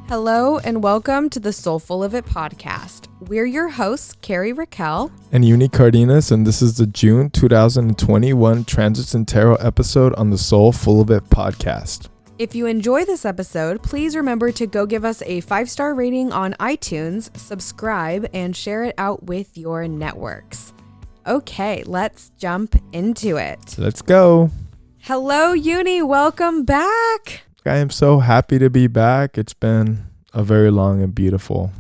Hello and welcome to the Soulful of It podcast. We're your hosts, 𝘸𝘩 and Yunii Cardenas, and this is the June 2021 Transits and Tarot episode on the Soulful of It podcast. If you enjoy this episode, please remember to go give us a 5-star rating on iTunes, subscribe, and share it out with your networks. Okay, let's jump into it. Let's go. Hello, Yunii. Welcome back. I am so happy to be back. It's been a very long and beautiful,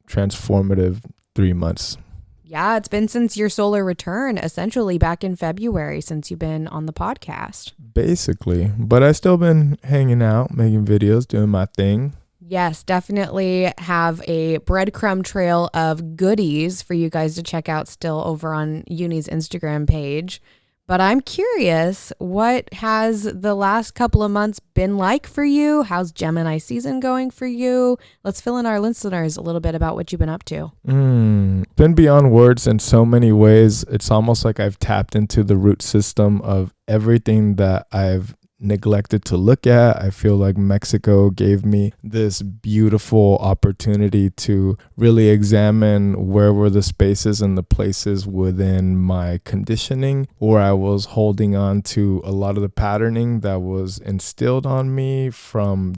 transformative 3 months. Yeah, it's been since your solar return, essentially back in February, since you've been on the podcast. Basically, but I've still been hanging out, making videos, doing my thing. Yes, definitely have a breadcrumb trail of goodies for you guys to check out still over on Yunii's Instagram page. But I'm curious, what has the last couple of months been like for you? How's Gemini season going for you? Let's fill in our listeners a little bit about what you've been up to. Been beyond words in so many ways. It's almost like I've tapped into the root system of everything that I've neglected to look at. I feel like Mexico gave me this beautiful opportunity to really examine where were the spaces and the places within my conditioning where I was holding on to a lot of the patterning that was instilled on me from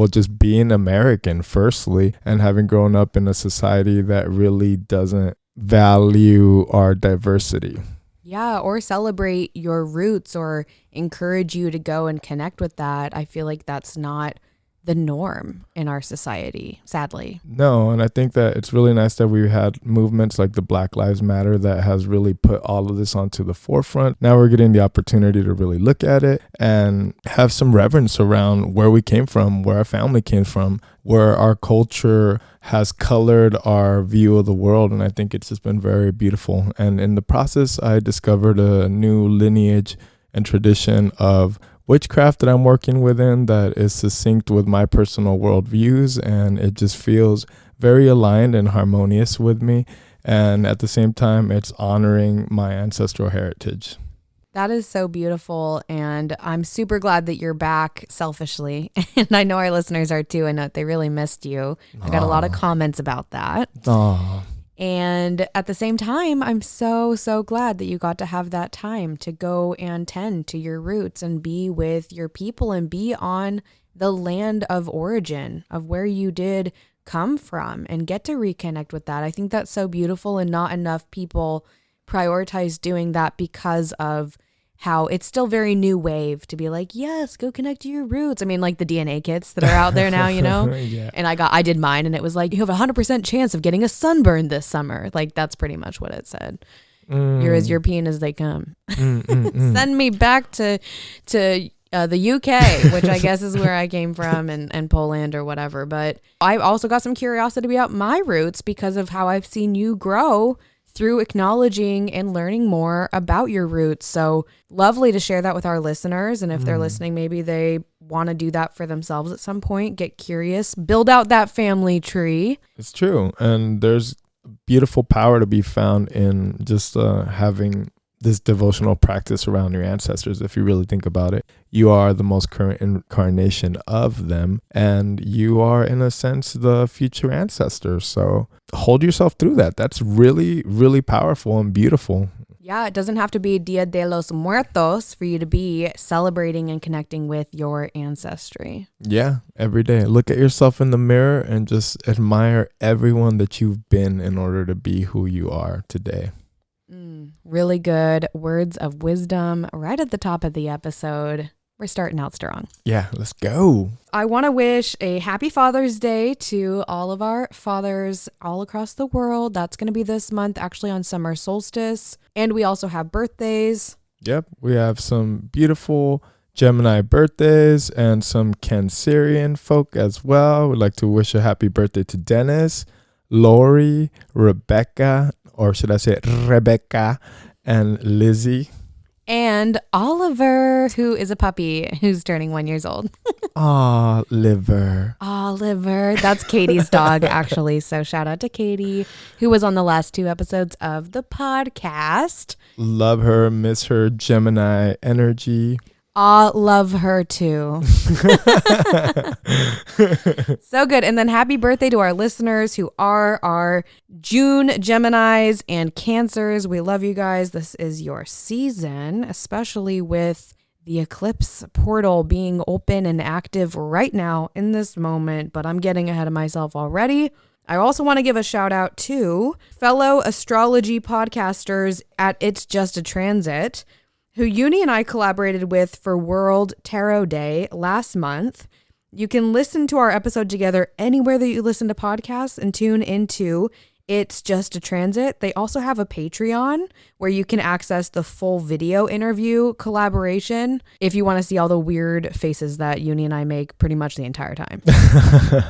just being American firstly, and having grown up in a society that really doesn't value our diversity. Yeah, or celebrate your roots or encourage you to go and connect with that. I feel like that's not the norm in our society, sadly. No, and I think that it's really nice that we've had movements like the Black Lives Matter that has really put all of this onto the forefront. Now we're getting the opportunity to really look at it and have some reverence around where we came from, where our family came from, where our culture has colored our view of the world. And I think it's just been very beautiful. And in the process, I discovered a new lineage and tradition of witchcraft that I'm working within that is succinct with my personal worldviews, and it just feels very aligned and harmonious with me. And at the same time, it's honoring my ancestral heritage. That is so beautiful, and I'm super glad that you're back selfishly. And I know our listeners are too. I know they really missed you. I got a lot of comments about that. And at the same time, I'm so glad that you got to have that time to go and tend to your roots and be with your people and be on the land of origin of where you did come from and get to reconnect with that. I think that's so beautiful, and not enough people prioritize doing that because of how it's still very new wave to be like, yes, go connect to your roots. I mean, like the DNA kits that are out there now, you know? Yeah. And I did mine, and it was like, you have a 100% chance of getting a sunburn this summer. Like, that's pretty much what it said. You're as European as they come. Send me back to the UK, which I guess is where I came from, and Poland or whatever. But I've also got some curiosity about my roots because of how I've seen you grow through acknowledging and learning more about your roots. So lovely to share that with our listeners. And if they're listening, maybe they want to do that for themselves at some point, get curious, build out that family tree. It's true. And there's beautiful power to be found in just having this devotional practice around your ancestors. If you really think about it, you are the most current incarnation of them, and you are in a sense the future ancestor. So hold yourself through that. That's really, really powerful and beautiful. Yeah, it doesn't have to be Dia de los Muertos for you to be celebrating and connecting with your ancestry. Yeah, every day. Look at yourself in the mirror and just admire everyone that you've been in order to be who you are today. Really good words of wisdom right at the top of the episode. We're starting out strong. Yeah, let's go. I want to wish a happy Father's Day to all of our fathers all across the world. That's going to be this month, actually on summer solstice. And we also have birthdays. Yep, we have some beautiful Gemini birthdays and some Cancerian folk as well. We'd like to wish a happy birthday to Dennis, Lori, Rebecca, or should I say Rebecca, and Lizzie. And Oliver, who is a puppy who's turning 1 year old. Aw, Liver. Oliver. That's Katie's dog, actually. So shout out to Katie, who was on the last 2 episodes of the podcast. Love her, miss her Gemini energy. I love her too. So good. And then happy birthday to our listeners who are our June Geminis and Cancers. We love you guys. This is your season, especially with the Eclipse Portal being open and active right now in this moment. But I'm getting ahead of myself already. I also want to give a shout out to fellow astrology podcasters at It's Just a Transit, who Yunii and I collaborated with for World Tarot Day last month. You can listen to our episode together anywhere that you listen to podcasts and tune into It's Just a Transit. They also have a Patreon where you can access the full video interview collaboration if you want to see all the weird faces that Yunii and I make pretty much the entire time.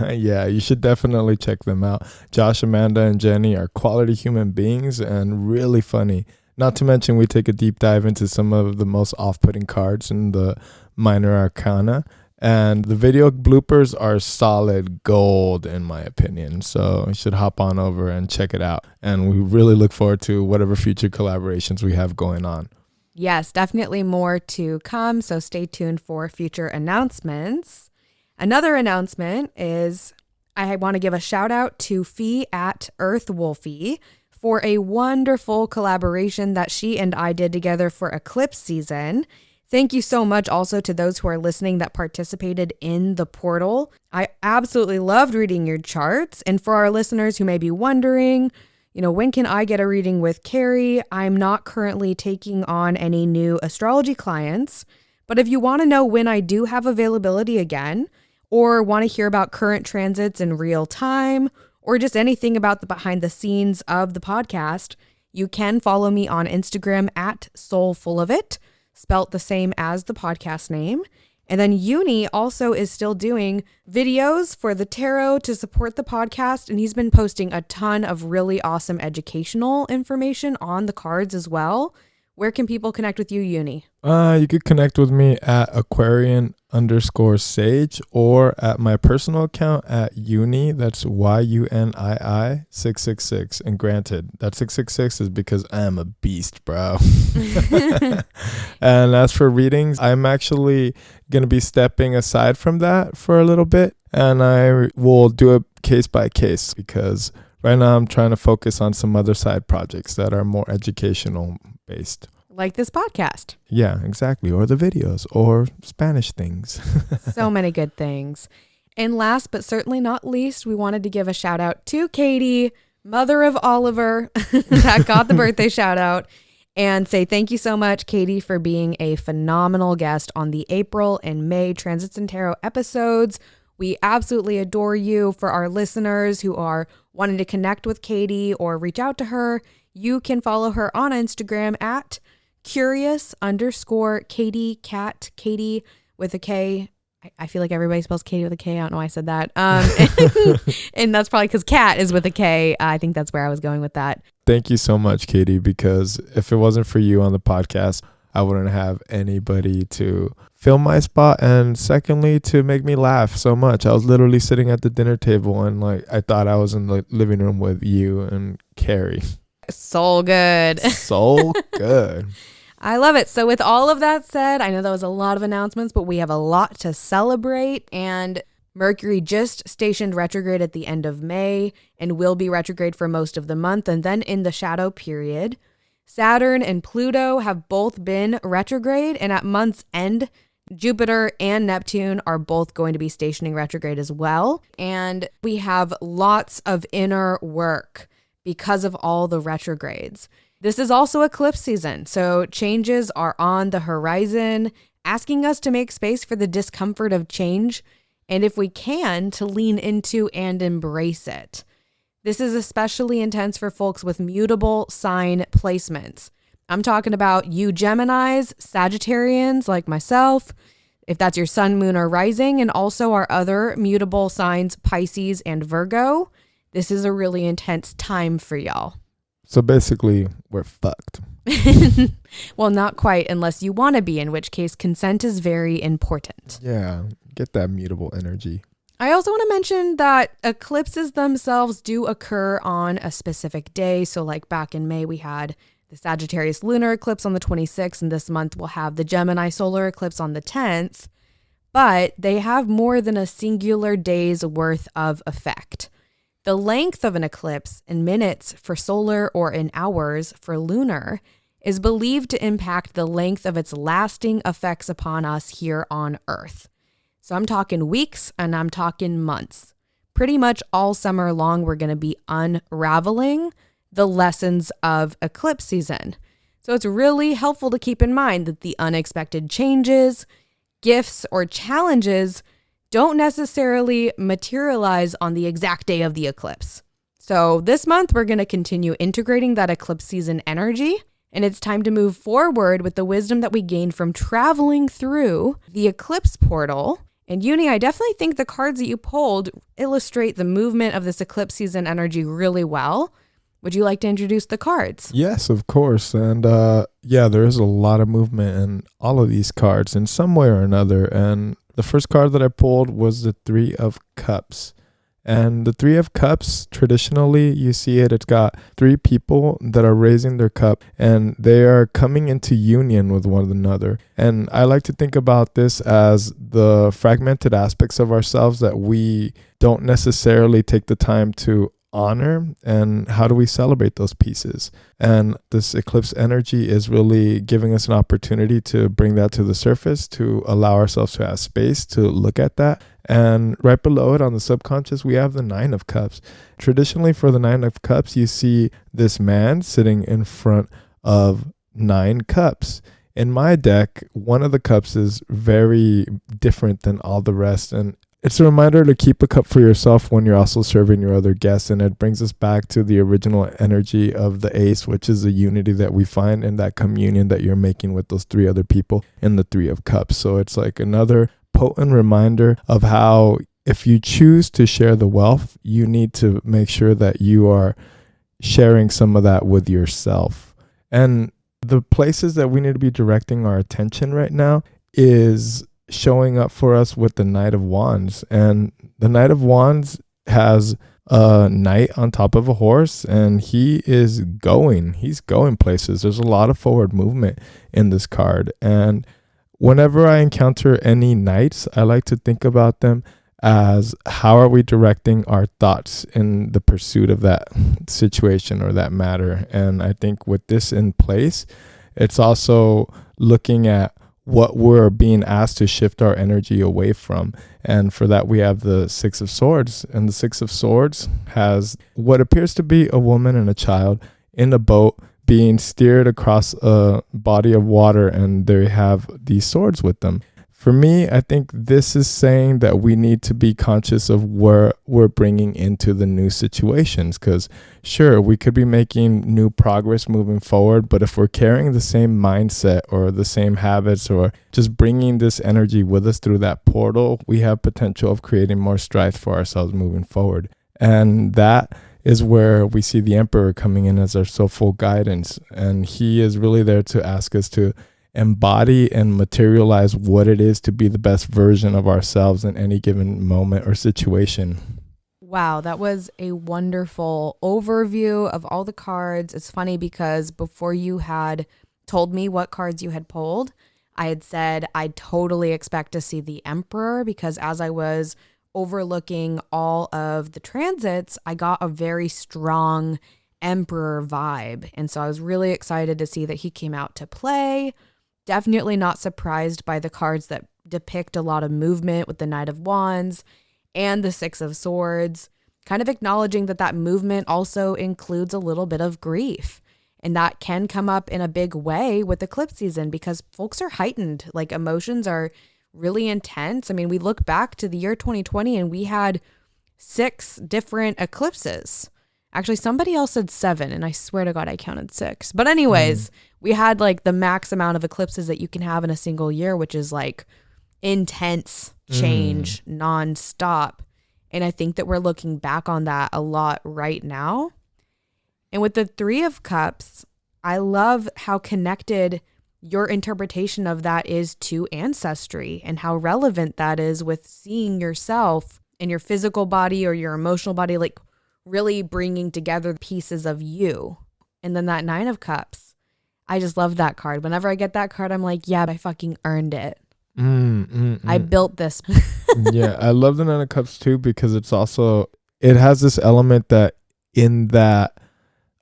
Yeah, you should definitely check them out. Josh, Amanda, and Jenny are quality human beings and really funny. Not to mention, we take a deep dive into some of the most off-putting cards in the minor arcana. And the video bloopers are solid gold, in my opinion. So you should hop on over and check it out. And we really look forward to whatever future collaborations we have going on. Yes, definitely more to come. So stay tuned for future announcements. Another announcement is I want to give a shout out to 𝗲𝗏 for a wonderful collaboration that she and I did together for Eclipse season. Thank you so much also to those who are listening that participated in the portal. I absolutely loved reading your charts. And for our listeners who may be wondering, when can I get a reading with Carrie? I'm not currently taking on any new astrology clients, but if you want to know when I do have availability again, or want to hear about current transits in real time, or just anything about the behind the scenes of the podcast, you can follow me on Instagram at @soulfullofit, spelt the same as the podcast name. And then Yunii also is still doing videos for the tarot to support the podcast. And he's been posting a ton of really awesome educational information on the cards as well. Where can people connect with you, Yunii? You could connect with me at Aquarian_Sage or at my personal account at Yunii. That's YUNII 666. And granted, that 666 is because I am a beast, bro. And as for readings, I'm actually going to be stepping aside from that for a little bit. And I will do it case by case because right now I'm trying to focus on some other side projects that are more educational based. Like this podcast. Yeah, exactly. Or the videos or Spanish things. So many good things. And last but certainly not least, we wanted to give a shout out to Katie, mother of Oliver, that got the birthday shout out, and say thank you so much, Katie, for being a phenomenal guest on the April and May Transits and Tarot episodes. We absolutely adore you. For our listeners who are wanting to connect with Katie or reach out to her, you can follow her on Instagram at curious_Katie, cat, Katie with a K. I feel like everybody spells Katie with a K. I don't know why I said that. And that's probably because cat is with a K. I think that's where I was going with that. Thank you so much, Katie, because if it wasn't for you on the podcast, I wouldn't have anybody to fill my spot. And secondly, to make me laugh so much. I was literally sitting at the dinner table and I thought I was in the living room with you and Carrie. So good. So good. I love it. So with all of that said, I know that was a lot of announcements, but we have a lot to celebrate. And Mercury just stationed retrograde at the end of May and will be retrograde for most of the month. And then in the shadow period, Saturn and Pluto have both been retrograde. And at month's end, Jupiter and Neptune are both going to be stationing retrograde as well. And we have lots of inner work because of all the retrogrades. This is also eclipse season, so changes are on the horizon, asking us to make space for the discomfort of change, and if we can, to lean into and embrace it. This is especially intense for folks with mutable sign placements. I'm talking about you Geminis, Sagittarians like myself, if that's your sun, moon, or rising, and also our other mutable signs, Pisces and Virgo. This is a really intense time for y'all. So basically, we're fucked. Well, not quite, unless you want to be, in which case consent is very important. Yeah, get that mutable energy. I also want to mention that eclipses themselves do occur on a specific day. So like back in May, we had the Sagittarius lunar eclipse on the 26th, and this month we'll have the Gemini solar eclipse on the 10th, but they have more than a singular day's worth of effect. The length of an eclipse in minutes for solar or in hours for lunar is believed to impact the length of its lasting effects upon us here on Earth. So I'm talking weeks and I'm talking months. Pretty much all summer long, we're going to be unraveling the lessons of eclipse season. So it's really helpful to keep in mind that the unexpected changes, gifts, or challenges don't necessarily materialize on the exact day of the eclipse. So this month, we're going to continue integrating that eclipse season energy, and it's time to move forward with the wisdom that we gained from traveling through the eclipse portal. And Yunii, I definitely think the cards that you pulled illustrate the movement of this eclipse season energy really well. Would you like to introduce the cards? Yes, of course. And yeah, there is a lot of movement in all of these cards in some way or another. And the first card that I pulled was the Three of Cups. And the Three of Cups, traditionally, you see it, it's got three people that are raising their cup and they are coming into union with one another. And I like to think about this as the fragmented aspects of ourselves that we don't necessarily take the time to honor, and how do we celebrate those pieces. And this eclipse energy is really giving us an opportunity to bring that to the surface, to allow ourselves to have space to look at that. And right below it on the subconscious, we have the Nine of Cups. Traditionally, for the Nine of Cups, you see this man sitting in front of 9 cups. In my deck, one of the cups is very different than all the rest, and it's a reminder to keep a cup for yourself when you're also serving your other guests. And it brings us back to the original energy of the ace, which is the unity that we find in that communion that you're making with those 3 other people in the Three of Cups. So it's like another potent reminder of how if you choose to share the wealth, you need to make sure that you are sharing some of that with yourself. And the places that we need to be directing our attention right now is showing up for us with the Knight of Wands. And the Knight of Wands has a knight on top of a horse, and he's going places. There's a lot of forward movement in this card. And whenever I encounter any knights, I like to think about them as how are we directing our thoughts in the pursuit of that situation or that matter. And I think with this in place, it's also looking at what we're being asked to shift our energy away from. And for that, we have the Six of Swords. And the Six of Swords has what appears to be a woman and a child in a boat being steered across a body of water, and they have these swords with them. For me, I think this is saying that we need to be conscious of where we're bringing into the new situations, because sure, we could be making new progress moving forward, but if we're carrying the same mindset or the same habits or just bringing this energy with us through that portal, we have potential of creating more strife for ourselves moving forward. And that is where we see the Emperor coming in as our soulful guidance, and he is really there to ask us to embody and materialize what it is to be the best version of ourselves in any given moment or situation. Wow, that was a wonderful overview of all the cards. It's funny because before you had told me what cards you had pulled, I had said I'd totally expect to see the Emperor, because as I was overlooking all of the transits, I got a very strong Emperor vibe. And so I was really excited to see that he came out to play. Definitely not surprised by the cards that depict a lot of movement with the Knight of Wands and the Six of Swords, kind of acknowledging that that movement also includes a little bit of grief. And that can come up in a big way with eclipse season because folks are heightened, like emotions are really intense. I mean, we look back to the year 2020 and we had 6 different eclipses. Actually, somebody else said 7, and I swear to God, I counted 6. But anyways, we had like the max amount of eclipses that you can have in a single year, which is like intense change nonstop. And I think that we're looking back on that a lot right now. And with the Three of Cups, I love how connected your interpretation of that is to ancestry and how relevant that is with seeing yourself in your physical body or your emotional body, like really bringing together pieces of you. And then that Nine of Cups, I just love that card. Whenever I get that card, I'm like, yeah, I fucking earned it. I built this. Yeah, I love the Nine of Cups too, because it's also, it has this element that in that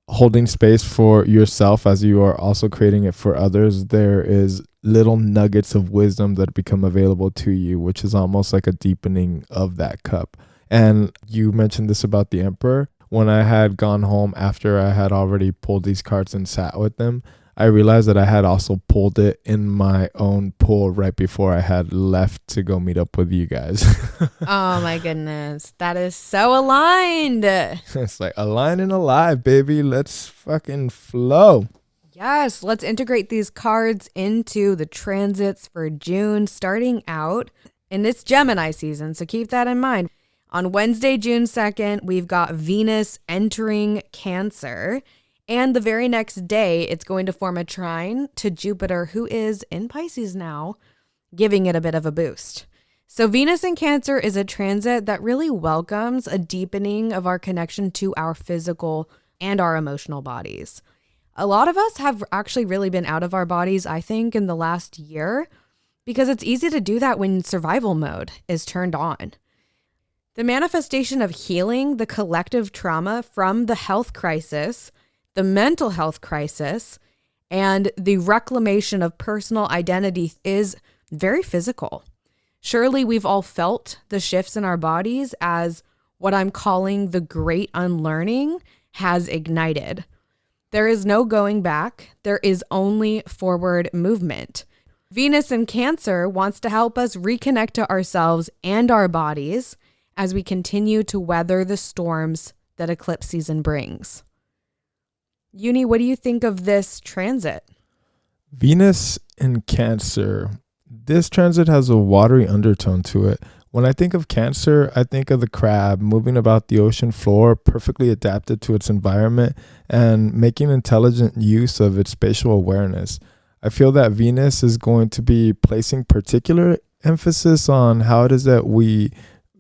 holding space for yourself as you are also creating it for others, there is little nuggets of wisdom that become available to you, which is almost like a deepening of that cup. And you mentioned this about the Emperor. When I had gone home after I had already pulled these cards and sat with them, I realized that I had also pulled it in my own pool right before I had left to go meet up with you guys. Oh my goodness. That is so aligned. It's like aligned and alive, baby. Let's fucking flow. Yes, let's integrate these cards into the transits for June, starting out in this Gemini season. So keep that in mind. On Wednesday, June 2nd, we've got Venus entering Cancer. And the very next day, it's going to form a trine to Jupiter, who is in Pisces now, giving it a bit of a boost. So Venus in Cancer is a transit that really welcomes a deepening of our connection to our physical and our emotional bodies. A lot of us have actually really been out of our bodies, I think, in the last year, because it's easy to do that when survival mode is turned on. The manifestation of healing the collective trauma from the health crisis, the mental health crisis, and the reclamation of personal identity is very physical. Surely we've all felt the shifts in our bodies as what I'm calling the great unlearning has ignited. There is no going back. There is only forward movement. Venus in Cancer wants to help us reconnect to ourselves and our bodies as we continue to weather the storms that eclipse season brings. Yunii, what do you think of this transit? Venus in Cancer. This transit has a watery undertone to it. When I think of Cancer, I think of the crab moving about the ocean floor, perfectly adapted to its environment and making intelligent use of its spatial awareness. I feel that Venus is going to be placing particular emphasis on how it is that we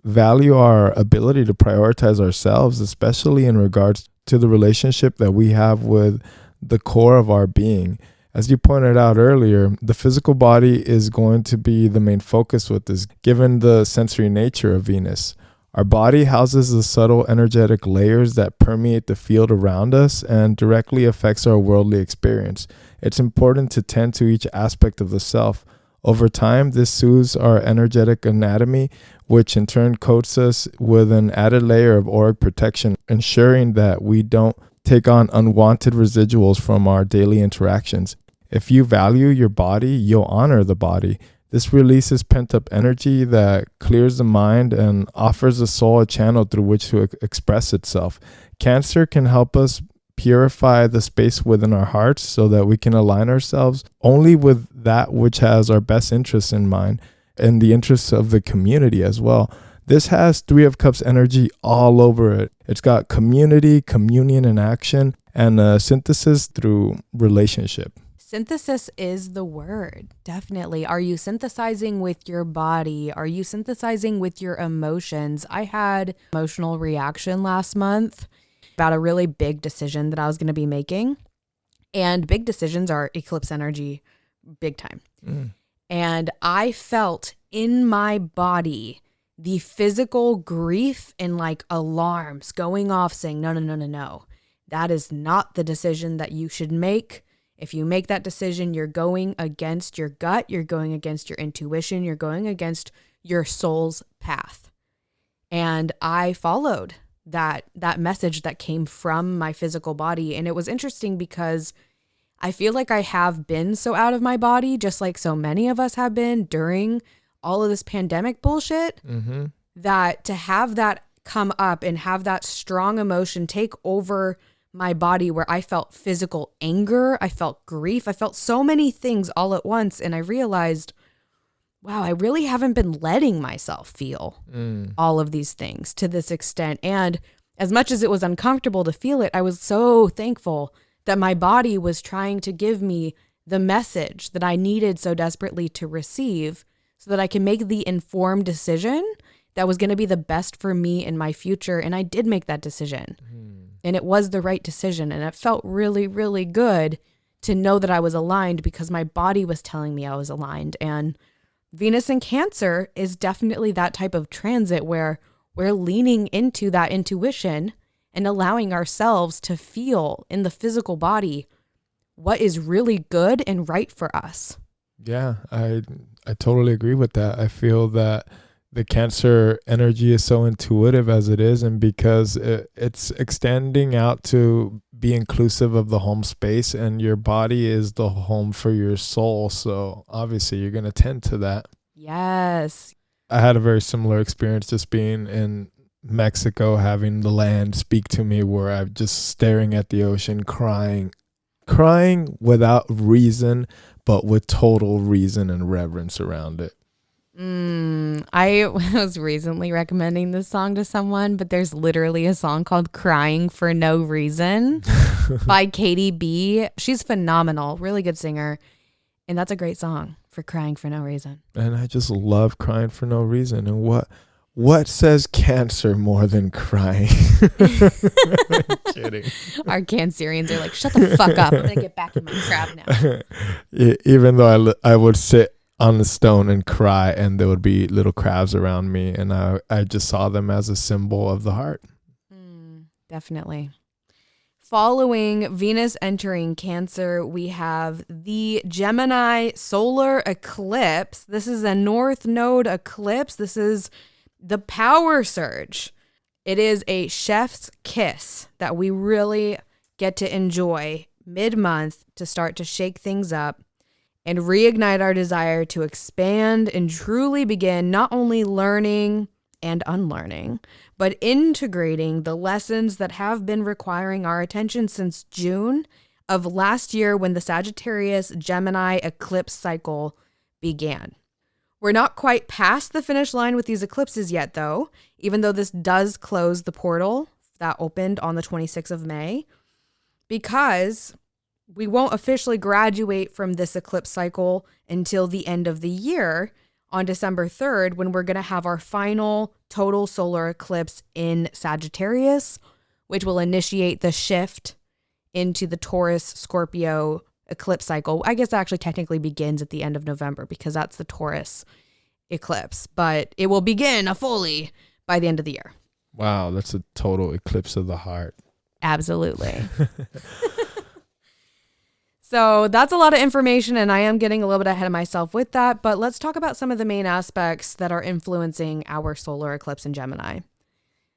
value our ability to prioritize ourselves, especially in regards to the relationship that we have with the core of our being. As you pointed out earlier, the physical body is going to be the main focus with this, given the sensory nature of Venus. Our body houses the subtle energetic layers that permeate the field around us and directly affects our worldly experience. It's important to tend to each aspect of the self. Over time, this soothes our energetic anatomy, which in turn coats us with an added layer of auric protection, ensuring that we don't take on unwanted residuals from our daily interactions. If you value your body, you'll honor the body. This releases pent-up energy that clears the mind and offers the soul a channel through which to express itself. Cancer can help us purify the space within our hearts so that we can align ourselves only with that which has our best interests in mind and the interests of the community as well. This has Three of Cups energy all over it. It's got community, communion in action, and synthesis through relationship. Synthesis is the word, definitely. Are you synthesizing with your body? Are you synthesizing with your emotions? I had emotional reaction last month about a really big decision that I was going to be making. And big decisions are eclipse energy, big time. And I felt in my body the physical grief and like alarms going off saying, no, no, no, no, no. That is not the decision that you should make. If you make that decision, you're going against your gut, you're going against your intuition, you're going against your soul's path. And I followed that message that came from my physical body. And it was interesting because I feel like I have been so out of my body, just like so many of us have been during all of this pandemic bullshit, that to have that come up and have that strong emotion take over my body, where I felt physical anger, I felt grief, I felt so many things all at once. And I realized, wow, I really haven't been letting myself feel all of these things to this extent. And as much as it was uncomfortable to feel it, I was so thankful that my body was trying to give me the message that I needed so desperately to receive so that I can make the informed decision that was going to be the best for me in my future. And I did make that decision. And it was the right decision. And it felt really, really good to know that I was aligned because my body was telling me I was aligned. And Venus in Cancer is definitely that type of transit where we're leaning into that intuition and allowing ourselves to feel in the physical body what is really good and right for us. Yeah, I totally agree with that. I feel that the Cancer energy is so intuitive as it is, and because it's extending out to be inclusive of the home space, and your body is the home for your soul. So obviously you're going to tend to that. Yes. I had a very similar experience just being in Mexico, having the land speak to me, where I'm just staring at the ocean, crying without reason, but with total reason and reverence around it. I was recently recommending this song to someone, but there's literally a song called Crying for No Reason by Katie B. She's phenomenal, really good singer. And that's a great song for crying for no reason. And I just love crying for no reason. And what says Cancer more than crying? I'm kidding. Our Cancerians are like, shut the fuck up. I'm going to get back in my crab now. Even though I would sit on the stone and cry, and there would be little crabs around me, and I just saw them as a symbol of the heart. Definitely. Following Venus entering Cancer, we have the Gemini Solar Eclipse. This is a North Node eclipse. This is the power surge. It is a chef's kiss that we really get to enjoy mid-month to start to shake things up and reignite our desire to expand and truly begin not only learning and unlearning, but integrating the lessons that have been requiring our attention since June of last year when the Sagittarius-Gemini eclipse cycle began. We're not quite past the finish line with these eclipses yet, though, even though this does close the portal that opened on the 26th of May, because we won't officially graduate from this eclipse cycle until the end of the year on December 3rd, when we're going to have our final total solar eclipse in Sagittarius, which will initiate the shift into the Taurus-Scorpio eclipse cycle. I guess that actually technically begins at the end of November because that's the Taurus eclipse, but it will begin fully by the end of the year. Wow, that's a total eclipse of the heart. Absolutely. So that's a lot of information, and I am getting a little bit ahead of myself with that, but let's talk about some of the main aspects that are influencing our solar eclipse in Gemini.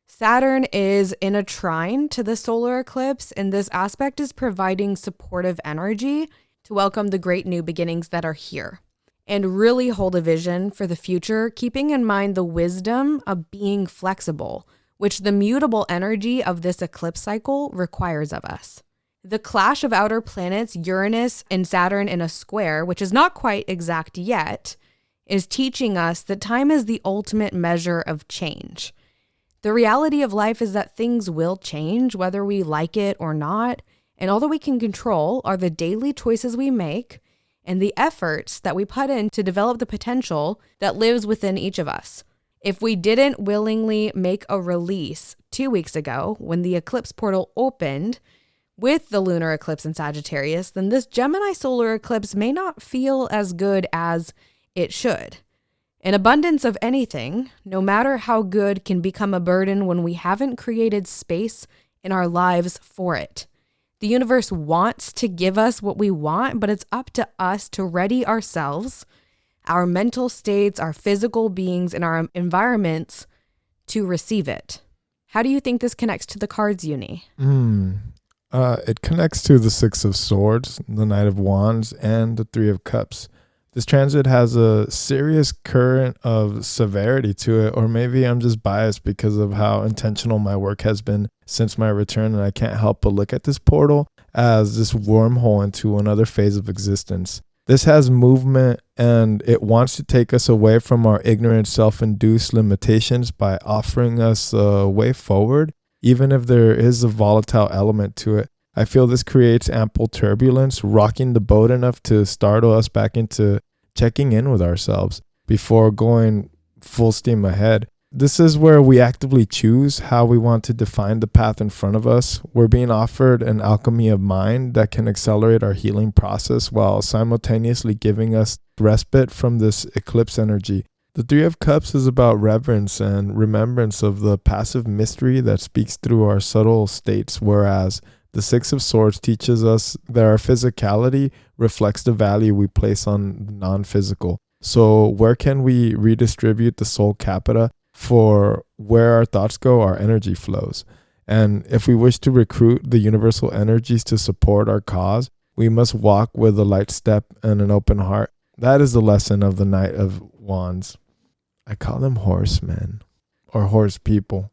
Saturn is in a trine to the solar eclipse, and this aspect is providing supportive energy to welcome the great new beginnings that are here and really hold a vision for the future, keeping in mind the wisdom of being flexible, which the mutable energy of this eclipse cycle requires of us. The clash of outer planets, Uranus and Saturn in a square, which is not quite exact yet, is teaching us that time is the ultimate measure of change. The reality of life is that things will change, whether we like it or not, and all that we can control are the daily choices we make and the efforts that we put in to develop the potential that lives within each of us. If we didn't willingly make a release 2 weeks ago when the eclipse portal opened with the lunar eclipse in Sagittarius, then this Gemini solar eclipse may not feel as good as it should. An abundance of anything, no matter how good, can become a burden when we haven't created space in our lives for it. The universe wants to give us what we want, but it's up to us to ready ourselves, our mental states, our physical beings, and our environments to receive it. How do you think this connects to the cards, Yunii? It connects to the Six of Swords, the Knight of Wands, and the Three of Cups. This transit has a serious current of severity to it, or maybe I'm just biased because of how intentional my work has been since my return, and I can't help but look at this portal as this wormhole into another phase of existence. This has movement, and it wants to take us away from our ignorant, self-induced limitations by offering us a way forward, even if there is a volatile element to it. I feel this creates ample turbulence, rocking the boat enough to startle us back into checking in with ourselves before going full steam ahead. This is where we actively choose how we want to define the path in front of us. We're being offered an alchemy of mind that can accelerate our healing process while simultaneously giving us respite from this eclipse energy. The Three of Cups is about reverence and remembrance of the passive mystery that speaks through our subtle states, whereas the Six of Swords teaches us that our physicality reflects the value we place on the non-physical. So where can we redistribute the soul capita? For where our thoughts go, our energy flows. And if we wish to recruit the universal energies to support our cause, we must walk with a light step and an open heart. That is the lesson of the Knight of Wands. I call them horsemen or horse people.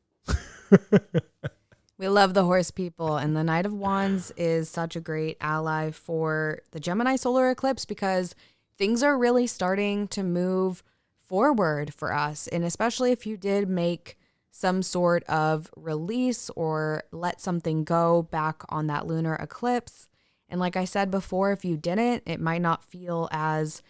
We love the horse people, and the Knight of Wands is such a great ally for the Gemini solar eclipse because things are really starting to move forward for us. And especially if you did make some sort of release or let something go back on that lunar eclipse. And like I said before, if you didn't, it might not feel as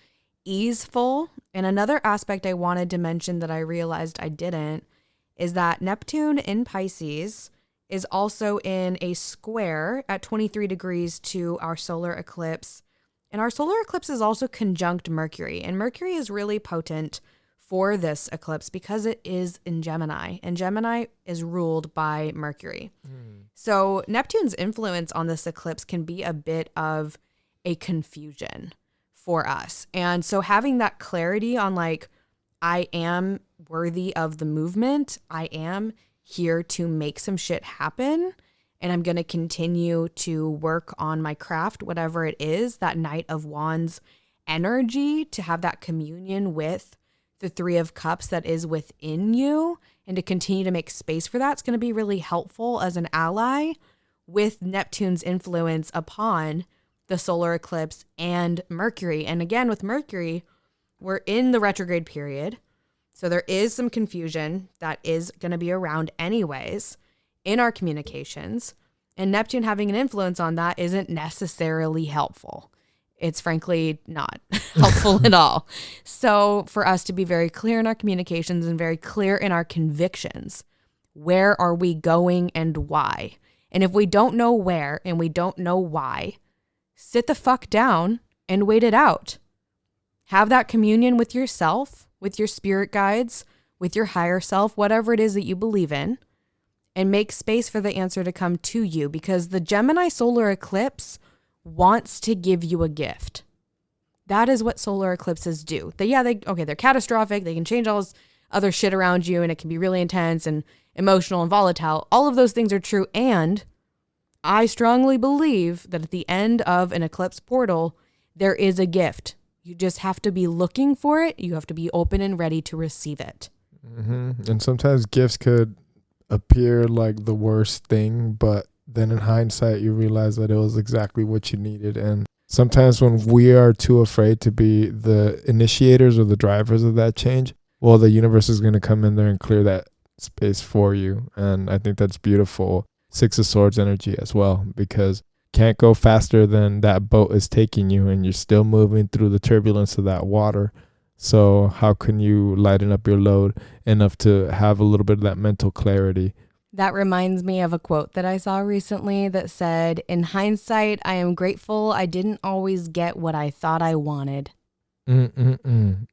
easeful. And another aspect I wanted to mention that I realized I didn't is that Neptune in Pisces is also in a square at 23 degrees to our solar eclipse. And our solar eclipse is also conjunct Mercury. And Mercury is really potent for this eclipse because it is in Gemini. And Gemini is ruled by Mercury. So Neptune's influence on this eclipse can be a bit of a confusion for us. And so having that clarity on like, I am worthy of the movement. I am here to make some shit happen. And I'm going to continue to work on my craft, whatever it is, that Knight of Wands energy, to have that communion with the Three of Cups that is within you, and to continue to make space for that. It's going to be really helpful as an ally with Neptune's influence upon the solar eclipse and Mercury. And again, with Mercury, we're in the retrograde period. So there is some confusion that is going to be around anyways in our communications, and Neptune having an influence on that isn't necessarily helpful. It's frankly not helpful at all. So for us to be very clear in our communications and very clear in our convictions, where are we going and why? And if we don't know where and we don't know why, sit the fuck down and wait it out. Have that communion with yourself, with your spirit guides, with your higher self, whatever it is that you believe in, and make space for the answer to come to you, because the Gemini solar eclipse wants to give you a gift. That is what solar eclipses do. They're catastrophic. They can change all this other shit around you, and it can be really intense and emotional and volatile. All of those things are true. And I strongly believe that at the end of an eclipse portal, there is a gift. You just have to be looking for it. You have to be open and ready to receive it. Mm-hmm. And sometimes gifts could appear like the worst thing, but then in hindsight you realize that it was exactly what you needed. And sometimes when we are too afraid to be the initiators or the drivers of that change, well, the universe is going to come in there and clear that space for you. And I think that's beautiful. Six of Swords energy as well, because can't go faster than that boat is taking you, and you're still moving through the turbulence of that water. So how can you lighten up your load enough to have a little bit of that mental clarity? That reminds me of a quote that I saw recently that said, "In hindsight, I am grateful I didn't always get what I thought I wanted." And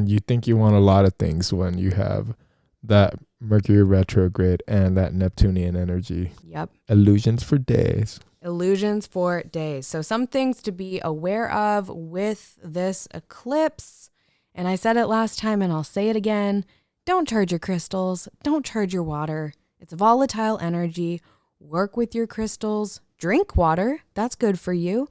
you think you want a lot of things when you have that Mercury retrograde and that Neptunian energy. Yep. Illusions for days. Illusions for days. So some things to be aware of with this eclipse. And I said it last time and I'll say it again. Don't charge your crystals. Don't charge your water. It's volatile energy. Work with your crystals. Drink water. That's good for you.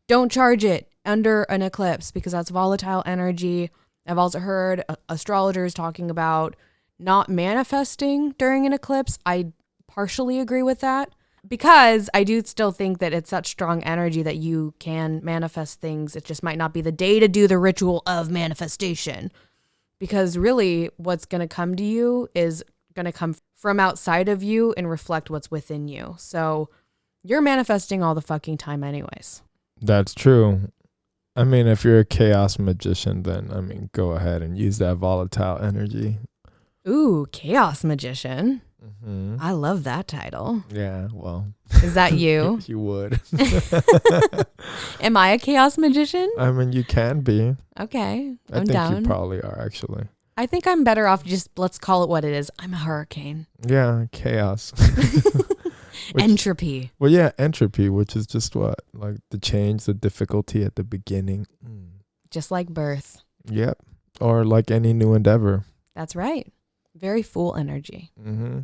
Don't charge it under an eclipse because that's volatile energy. I've also heard astrologers talking about not manifesting during an eclipse. I partially agree with that because I do still think that it's such strong energy that you can manifest things. It just might not be the day to do the ritual of manifestation, because really what's going to come to you is going to come from outside of you and reflect what's within you. So you're manifesting all the fucking time anyways. That's true. I mean, if you're a chaos magician, then, go ahead and use that volatile energy. Ooh, chaos magician. Mm-hmm. I love that title. Yeah, well. Is that you? You would. Am I a chaos magician? I mean, you can be. Okay, I I'm think down. you probably are, actually. I think I'm better off just, let's call it what it is. I'm a hurricane. Yeah, chaos. Entropy. Well, yeah, entropy, which is just what? Like the change, the difficulty at the beginning. Just like birth. Yep. Or like any new endeavor. That's right. Very full energy. Mm-hmm.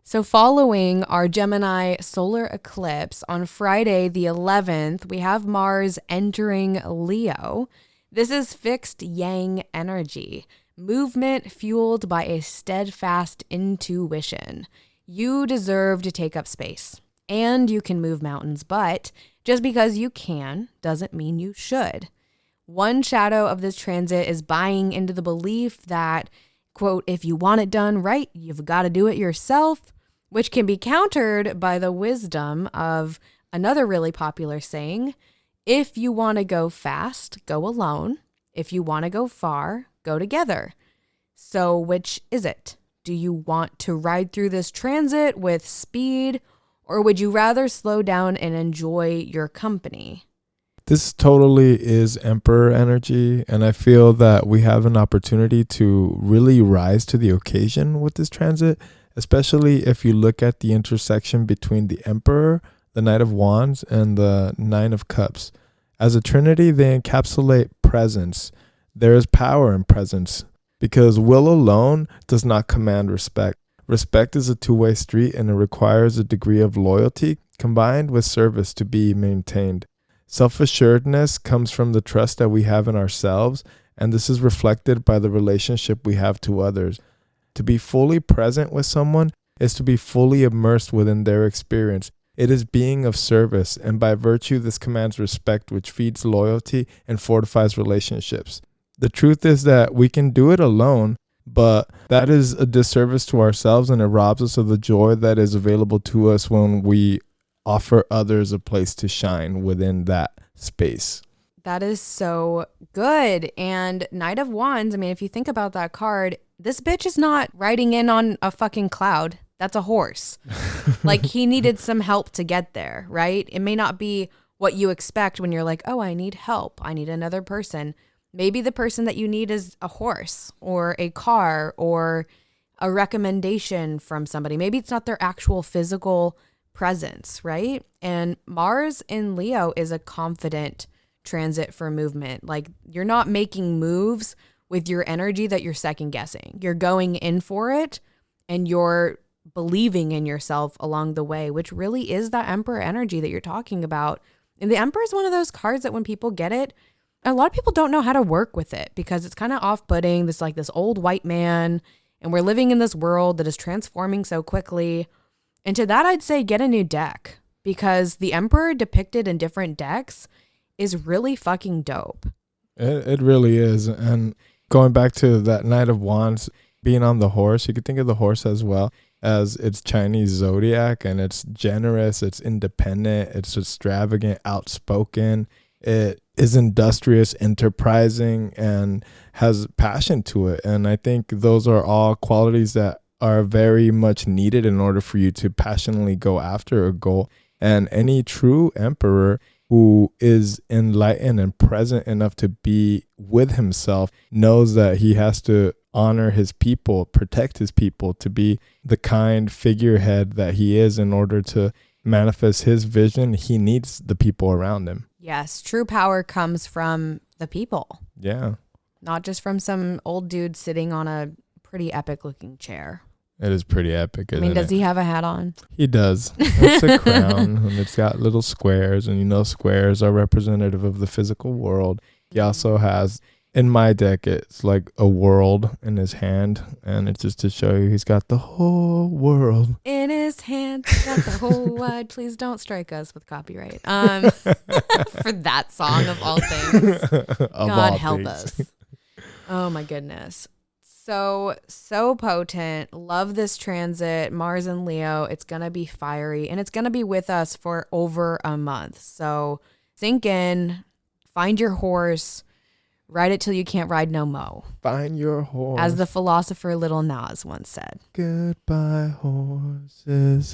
So following our Gemini solar eclipse on Friday the 11th, we have Mars entering Leo. This is fixed yang energy, movement fueled by a steadfast intuition. You deserve to take up space and you can move mountains, but just because you can doesn't mean you should. One shadow of this transit is buying into the belief that, quote, if you want it done right, you've got to do it yourself, which can be countered by the wisdom of another really popular saying, if you want to go fast, go alone. If you want to go far, go together. So which is it? Do you want to ride through this transit with speed, or would you rather slow down and enjoy your company? This totally is Emperor energy, and I feel that we have an opportunity to really rise to the occasion with this transit, especially if you look at the intersection between the Emperor, the Knight of Wands, and the Nine of Cups. As a trinity, they encapsulate presence. There is power in presence, because will alone does not command respect. Respect is a two-way street, and it requires a degree of loyalty combined with service to be maintained. Self-assuredness comes from the trust that we have in ourselves, and this is reflected by the relationship we have to others. To be fully present with someone is to be fully immersed within their experience. It is being of service, and by virtue, this commands respect, which feeds loyalty and fortifies relationships. The truth is that we can do it alone, but that is a disservice to ourselves, and it robs us of the joy that is available to us when we offer others a place to shine within that space. That is so good. And Knight of Wands, I mean, if you think about that card, this bitch is not riding in on a fucking cloud. That's a horse. Like, he needed some help to get there, right? It may not be what you expect when you're like, oh, I need help. I need another person. Maybe the person that you need is a horse or a car or a recommendation from somebody. Maybe it's not their actual physical presence, right? And Mars in Leo is a confident transit for movement. Like, you're not making moves with your energy that you're second guessing. You're going in for it and you're believing in yourself along the way, which really is that Emperor energy that you're talking about. And the Emperor is one of those cards that when people get it, a lot of people don't know how to work with it because it's kind of off-putting. This like this old white man, and we're living in this world that is transforming so quickly. And to that, I'd say get a new deck, because the Emperor depicted in different decks is really fucking dope. It really is. And going back to that Knight of Wands, being on the horse, you could think of the horse as well as its Chinese zodiac, and it's generous, it's independent, it's extravagant, outspoken. It is industrious, enterprising, and has passion to it. And I think those are all qualities that are very much needed in order for you to passionately go after a goal. And any true emperor who is enlightened and present enough to be with himself knows that he has to honor his people, protect his people, to be the kind figurehead that he is. In order to manifest his vision, he needs the people around him. Yes, true power comes from the people. Yeah. Not just from some old dude sitting on a pretty epic looking chair. It is pretty epic, isn't it? I mean, does he have a hat on? He does. It's a crown, and it's got little squares, and you know squares are representative of the physical world. He also has, in my deck, it's like a world in his hand, and it's just to show you he's got the whole world in his hand. Got the whole wide. Please don't strike us with copyright. For that song of all things. God help us. Oh my goodness. So potent. Love this transit. Mars and Leo. It's going to be fiery, and it's going to be with us for over a month. So sink in, find your horse, Ride it till you can't ride no mo. Find your horse. As the philosopher Little Nas once said. Goodbye, horses.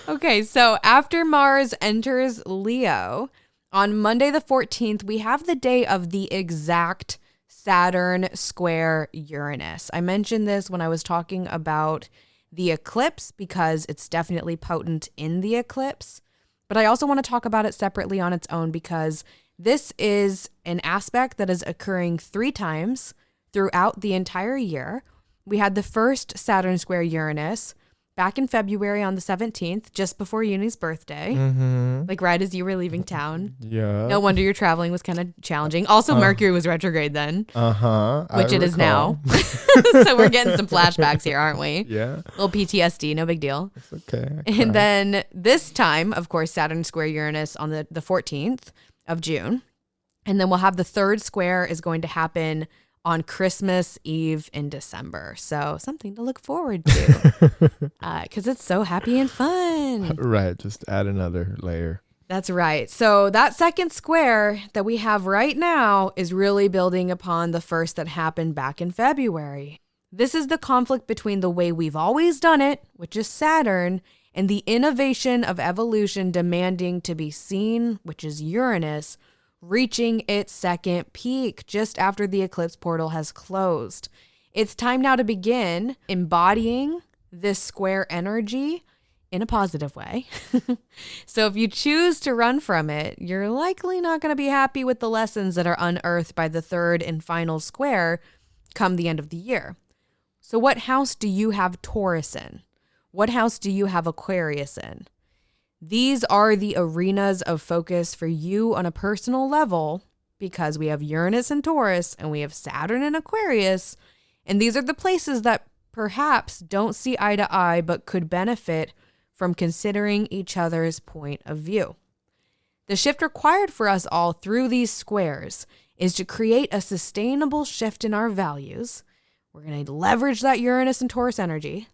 Okay, so after Mars enters Leo, on Monday the 14th, we have the day of the exact Saturn Square Uranus. I mentioned this when I was talking about the eclipse because it's definitely potent in the eclipse. But I also want to talk about it separately on its own because this is an aspect that is occurring 3 times throughout the entire year. We had the first Saturn Square Uranus back in February on the 17th, just before Yunii's birthday, like right as you were leaving town. Yeah. No wonder your traveling was kind of challenging. Also, Mercury was retrograde then, which it is now. So we're getting some flashbacks here, aren't we? Yeah. Little PTSD, no big deal. It's okay. And then this time, of course, Saturn Square Uranus on the 14th of June. And then we'll have the third square is going to happen on Christmas Eve in December. So something to look forward to because it's so happy and fun. Right. Just add another layer. That's right. So that second square that we have right now is really building upon the first that happened back in February. This is the conflict between the way we've always done it, which is Saturn, and the innovation of evolution demanding to be seen, which is Uranus, reaching its second peak just after the eclipse portal has closed. It's time now to begin embodying this square energy in a positive way. So if you choose to run from it, you're likely not going to be happy with the lessons that are unearthed by the third and final square come the end of the year. So what house do you have Taurus in? What house do you have Aquarius in? These are the arenas of focus for you on a personal level because we have Uranus and Taurus and we have Saturn and Aquarius. And these are the places that perhaps don't see eye to eye, but could benefit from considering each other's point of view. The shift required for us all through these squares is to create a sustainable shift in our values. We're going to leverage that Uranus and Taurus energy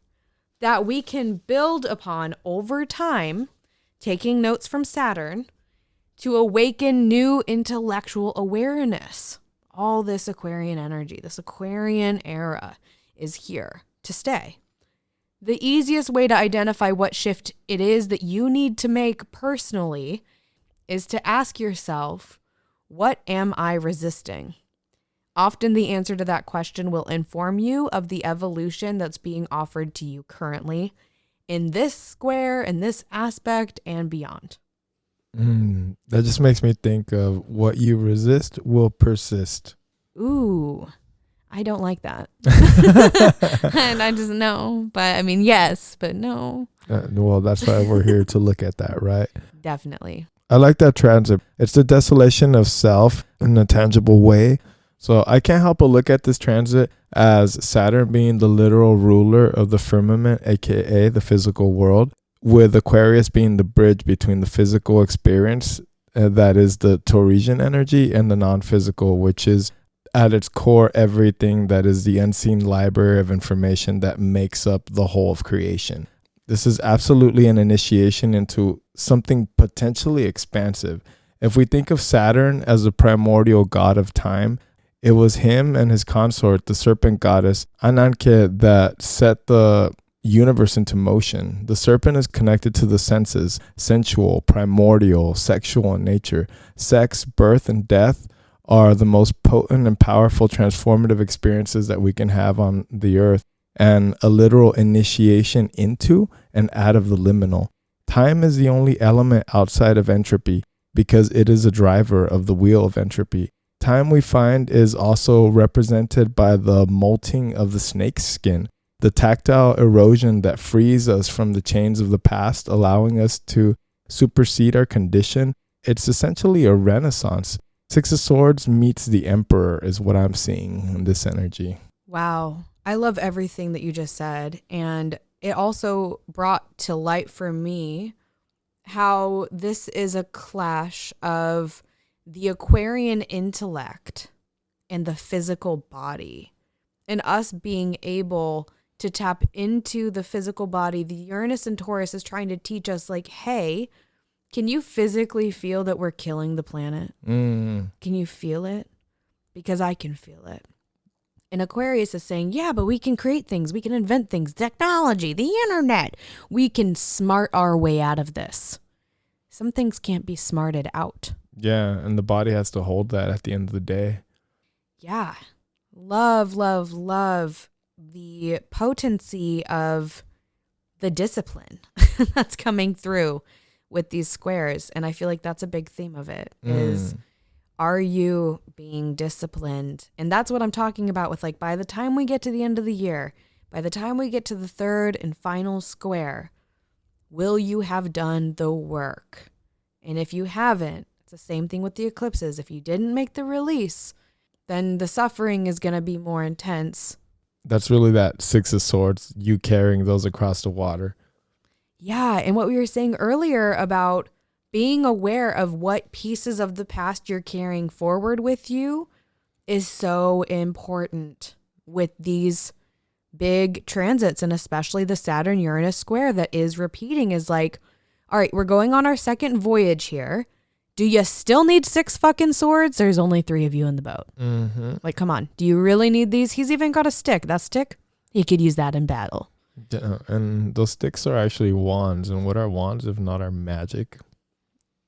that we can build upon over time, taking notes from Saturn, to awaken new intellectual awareness. All this Aquarian energy, this Aquarian era is here to stay. The easiest way to identify what shift it is that you need to make personally is to ask yourself, what am I resisting? Often the answer to that question will inform you of the evolution that's being offered to you currently in this square, in this aspect, and beyond. That just makes me think of what you resist will persist. Ooh, I don't like that. And I just know. But I mean, yes, but no. Well, that's why we're here to look at that, right? Definitely. I like that transit. It's the desolation of self in a tangible way. So I can't help but look at this transit as Saturn being the literal ruler of the firmament, aka the physical world, with Aquarius being the bridge between the physical experience, that is the Tauresian energy, and the non-physical, which is at its core everything that is the unseen library of information that makes up the whole of creation. This is absolutely an initiation into something potentially expansive. If we think of Saturn as the primordial god of time, it was him and his consort, the serpent goddess 𝗪𝗪𝗪𝗪, that set the universe into motion. The serpent is connected to the senses, sensual, primordial, sexual in nature. Sex, birth, and death are the most potent and powerful transformative experiences that we can have on the earth, and a literal initiation into and out of the liminal. Time is the only element outside of entropy because it is a driver of the wheel of entropy. Time, we find, is also represented by the molting of the snake's skin, the tactile erosion that frees us from the chains of the past, allowing us to supersede our condition. It's essentially a renaissance. Six of Swords meets the Emperor is what I'm seeing in this energy. Wow. I love everything that you just said. And it also brought to light for me how this is a clash of the Aquarian intellect and the physical body, and us being able to tap into the physical body. The Uranus and Taurus is trying to teach us, like, hey, Can you physically feel that we're killing the planet? Can you feel it? Because I can feel it. And Aquarius is saying, yeah, but we can create things. We can invent things. Technology, the internet. We can smart our way out of this. Some things can't be smarted out. Yeah, and the body has to hold that at the end of the day. Yeah. Love, love, love the potency of the discipline that's coming through with these squares. And I feel like that's a big theme of it is, are you being disciplined? And that's what I'm talking about with, like, by the time we get to the end of the year, by the time we get to the third and final square, will you have done the work? And if you haven't, it's the same thing with the eclipses. If you didn't make the release, then the suffering is going to be more intense. That's really that Six of Swords, you carrying those across the water. Yeah. And what we were saying earlier about being aware of what pieces of the past you're carrying forward with you is so important with these big transits, and especially the Saturn-Uranus square that is repeating is like, all right, we're going on our second voyage here. Do you still need 6 fucking swords? There's only 3 of you in the boat. Like, come on. Do you really need these? He's even got a stick. That stick, he could use that in battle. Yeah, and those sticks are actually wands. And what are wands if not our magic?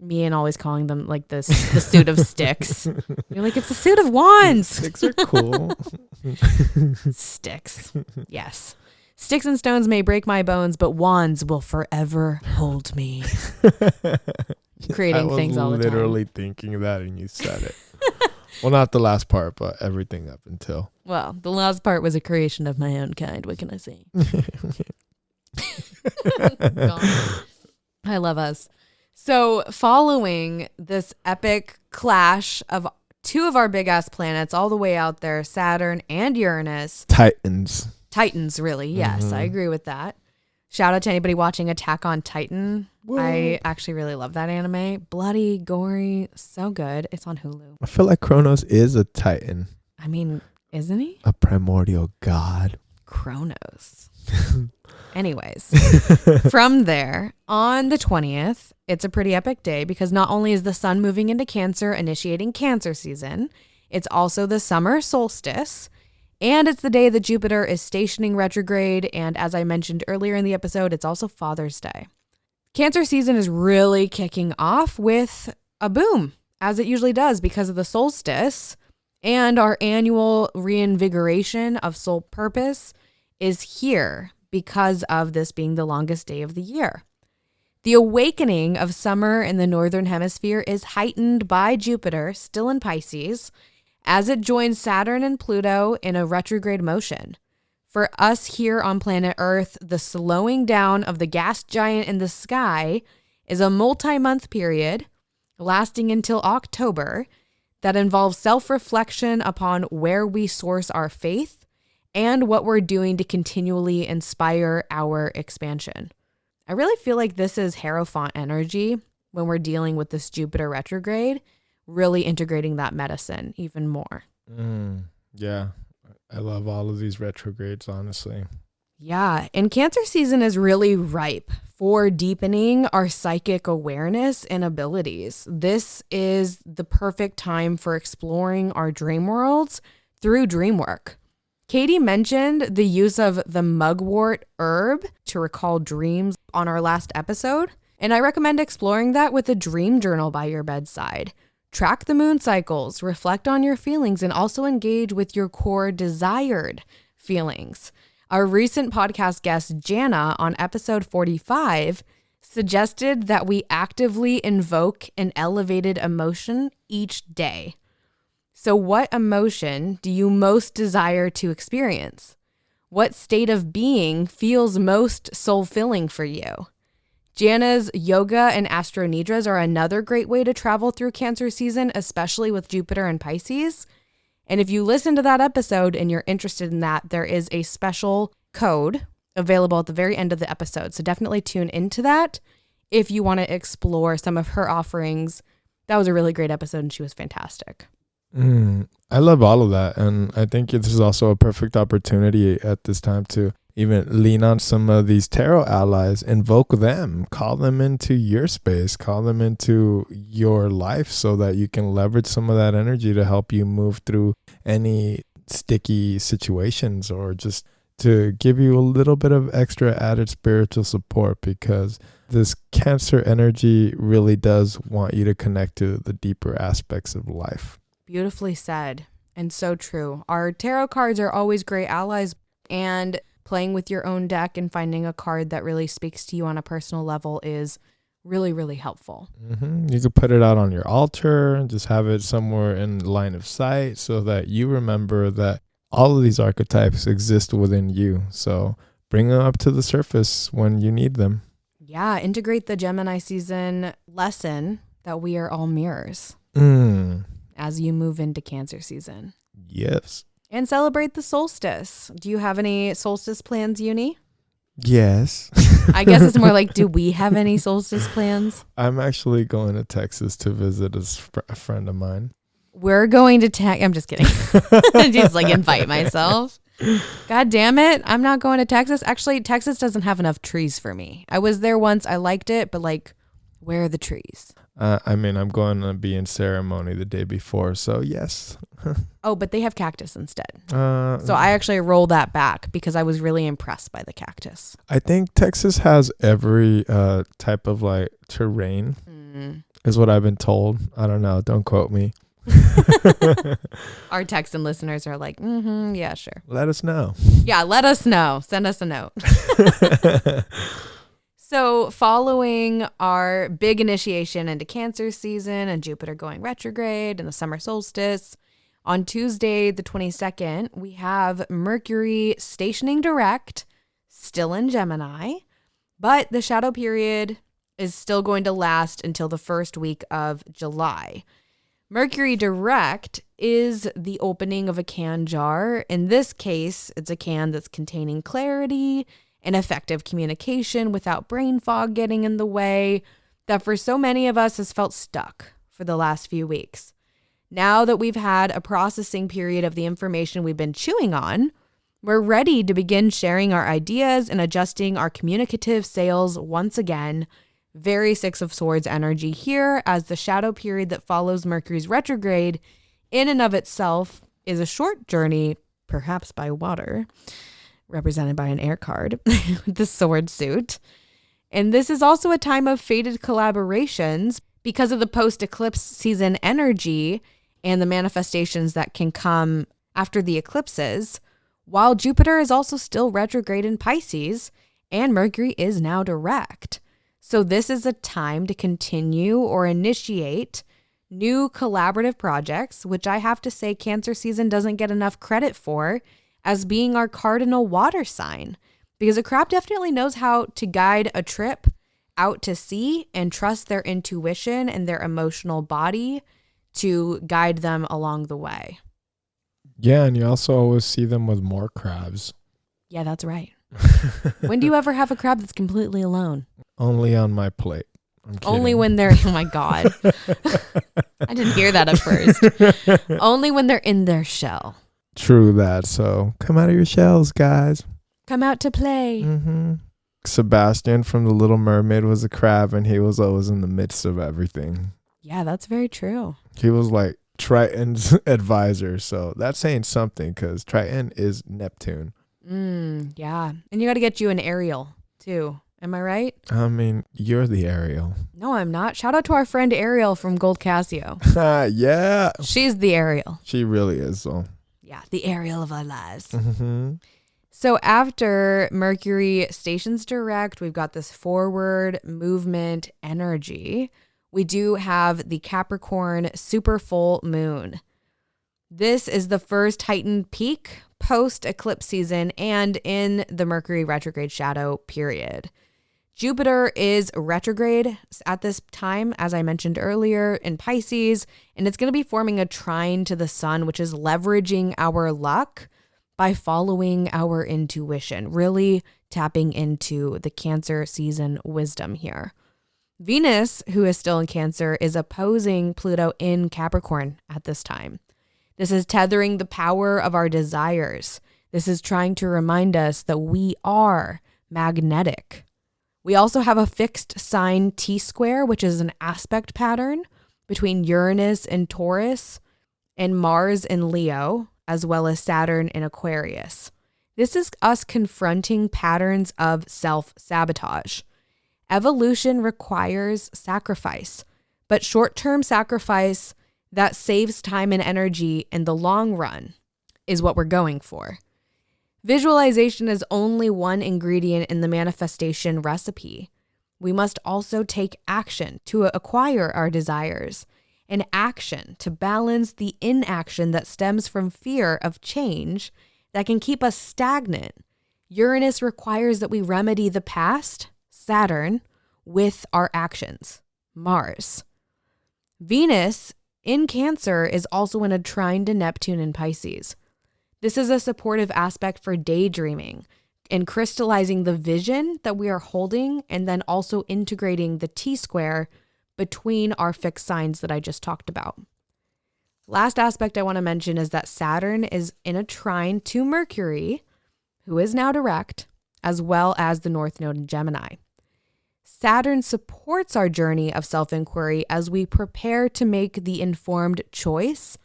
Me and always calling them like the suit of sticks. You're like, it's a suit of wands. Sticks are cool. Sticks. Yes. Sticks and stones may break my bones, but wands will forever hold me. Creating things all the time. I was literally thinking that and you said it. Well, not the last part, but everything up until. Well, the last part was a creation of my own kind. What can I say? I love us. So following this epic clash of 2 of our big ass planets all the way out there, Saturn and Uranus. Titans, really. Yes, I agree with that. Shout out to anybody watching Attack on Titan. Whoa. I actually really love that anime. Bloody, gory, so good. It's on Hulu. I feel like Kronos is a Titan. I mean, isn't he? A primordial god. Kronos. Anyways, from there, on the 20th, it's a pretty epic day because not only is the sun moving into Cancer, initiating Cancer season, it's also the summer solstice, and it's the day that Jupiter is stationing retrograde, and as I mentioned earlier in the episode, it's also Father's Day. Cancer season is really kicking off with a boom, as it usually does because of the solstice, and our annual reinvigoration of soul purpose is here because of this being the longest day of the year. The awakening of summer in the northern hemisphere is heightened by Jupiter, still in Pisces, as it joins Saturn and Pluto in a retrograde motion. For us here on planet Earth, the slowing down of the gas giant in the sky is a multi-month period lasting until October that involves self-reflection upon where we source our faith and what we're doing to continually inspire our expansion. I really feel like this is Hierophant energy when we're dealing with this Jupiter retrograde, really integrating that medicine even more. Yeah, I love all of these retrogrades, honestly. Yeah, and Cancer season is really ripe for deepening our psychic awareness and abilities. This is the perfect time for exploring our dream worlds through dream work. Katie mentioned the use of the mugwort herb to recall dreams on our last episode, and I recommend exploring that with a dream journal by your bedside. Track the moon cycles, reflect on your feelings, and also engage with your core desired feelings. Our recent podcast guest, Jana, on episode 45, suggested that we actively invoke an elevated emotion each day. So what emotion do you most desire to experience? What state of being feels most soul-filling for you? Jana's yoga and astro nidras are another great way to travel through Cancer season, especially with Jupiter and Pisces. And if you listen to that episode and you're interested in that, there is a special code available at the very end of the episode. So definitely tune into that if you want to explore some of her offerings. That was a really great episode and she was fantastic. I love all of that. And I think this is also a perfect opportunity at this time to even lean on some of these tarot allies, invoke them, call them into your space, call them into your life so that you can leverage some of that energy to help you move through any sticky situations, or just to give you a little bit of extra added spiritual support, because this Cancer energy really does want you to connect to the deeper aspects of life. Beautifully said, and so true. Our tarot cards are always great allies, and playing with your own deck and finding a card that really speaks to you on a personal level is really, really helpful. You could put it out on your altar and just have it somewhere in line of sight so that you remember that all of these archetypes exist within you. So bring them up to the surface when you need them. Yeah, integrate the Gemini season lesson that we are all mirrors as you move into Cancer season. Yes. And celebrate the solstice. Do you have any solstice plans, Yunii? Yes. I guess it's more like, do we have any solstice plans? I'm actually going to Texas to visit a friend of mine. We're going to I'm just kidding. Just like invite myself. God damn it. I'm not going to Texas. Actually, Texas doesn't have enough trees for me. I was there once. I liked it, but like, where are the trees? I'm going to be in ceremony the day before, so yes. Oh, but they have cactus instead. So I actually roll that back because I was really impressed by the cactus. I think Texas has every type of like terrain, is what I've been told. I don't know. Don't quote me. Our Texan listeners are like, yeah, sure. Let us know. Yeah, let us know. Send us a note. So following our big initiation into Cancer season and Jupiter going retrograde and the summer solstice, on Tuesday, the 22nd, we have Mercury stationing direct, still in Gemini, but the shadow period is still going to last until the first week of July. Mercury direct is the opening of a can jar. In this case, it's a can that's containing clarity and effective communication without brain fog getting in the way that for so many of us has felt stuck for the last few weeks. Now that we've had a processing period of the information we've been chewing on, we're ready to begin sharing our ideas and adjusting our communicative sails once again. Very Six of Swords energy here, as the shadow period that follows Mercury's retrograde in and of itself is a short journey, perhaps by water, represented by an air card, the sword suit. And this is also a time of fated collaborations because of the post-eclipse season energy and the manifestations that can come after the eclipses, while Jupiter is also still retrograde in Pisces and Mercury is now direct. So this is a time to continue or initiate new collaborative projects, which I have to say Cancer season doesn't get enough credit for as being our cardinal water sign, because a crab definitely knows how to guide a trip out to sea and trust their intuition and their emotional body to guide them along the way. Yeah, and you also always see them with more crabs. Yeah, that's right. When do you ever have a crab that's completely alone? Only on my plate. Only when they're, oh my God. I didn't hear that at first. Only when they're in their shell. True that. So come out of your shells, guys. Come out to play. Sebastian from The Little Mermaid was a crab, and he was always in the midst of everything. Yeah, that's very true. He was like Triton's advisor. So that's saying something, because Triton is Neptune. Yeah. And you got to get you an Ariel too. Am I right? I mean, you're the Ariel. No, I'm not. Shout out to our friend Ariel from 𝘸𝘩𝘃. Yeah. She's the Ariel. She really is, though. Yeah, the Ariel of our lives. So after Mercury stations direct, we've got this forward movement energy. We do have the Capricorn Super Full Moon. This is the first heightened peak post-eclipse season and in the Mercury retrograde shadow period. Jupiter is retrograde at this time, as I mentioned earlier, in Pisces, and it's going to be forming a trine to the sun, which is leveraging our luck by following our intuition, really tapping into the Cancer season wisdom here. Venus, who is still in Cancer, is opposing Pluto in Capricorn at this time. This is tethering the power of our desires, This is trying to remind us that we are magnetic. We also have a fixed sign T-square, which is an aspect pattern between Uranus and Taurus and Mars in Leo, as well as Saturn in Aquarius. This is us confronting patterns of self-sabotage. Evolution requires sacrifice, but short-term sacrifice that saves time and energy in the long run is what we're going for. Visualization is only one ingredient in the manifestation recipe. We must also take action to acquire our desires, and action to balance the inaction that stems from fear of change that can keep us stagnant. Uranus requires that we remedy the past, Saturn, with our actions, Mars. Venus in Cancer is also in a trine to Neptune in Pisces. This is a supportive aspect for daydreaming and crystallizing the vision that we are holding, and then also integrating the T-square between our fixed signs that I just talked about. Last aspect I want to mention is that Saturn is in a trine to Mercury, who is now direct, as well as the North Node in Gemini. Saturn supports our journey of self-inquiry as we prepare to make the informed choice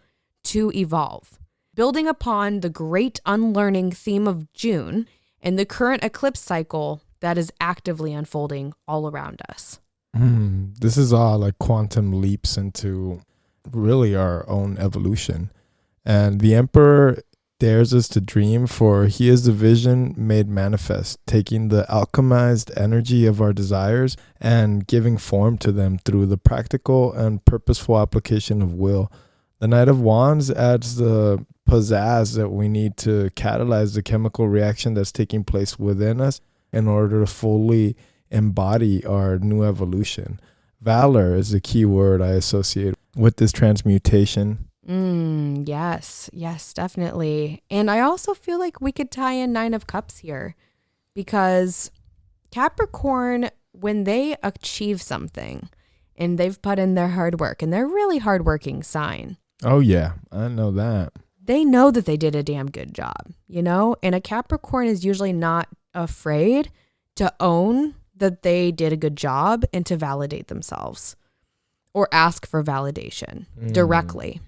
to evolve. Building upon the great unlearning theme of June and the current eclipse cycle that is actively unfolding all around us. This is all like quantum leaps into really our own evolution. And the Emperor dares us to dream, for he is the vision made manifest, taking the alchemized energy of our desires and giving form to them through the practical and purposeful application of will. The Knight of Wands adds the pizzazz that we need to catalyze the chemical reaction that's taking place within us in order to fully embody our new evolution. Valor is the key word I associate with this transmutation. Yes, definitely. And I also feel like we could tie in 9 of Cups here, because Capricorn, when they achieve something and they've put in their hard work, and they're a really hardworking sign. Oh yeah, I know that. They know that they did a damn good job, you know? And a Capricorn is usually not afraid to own that they did a good job and to validate themselves or ask for validation directly.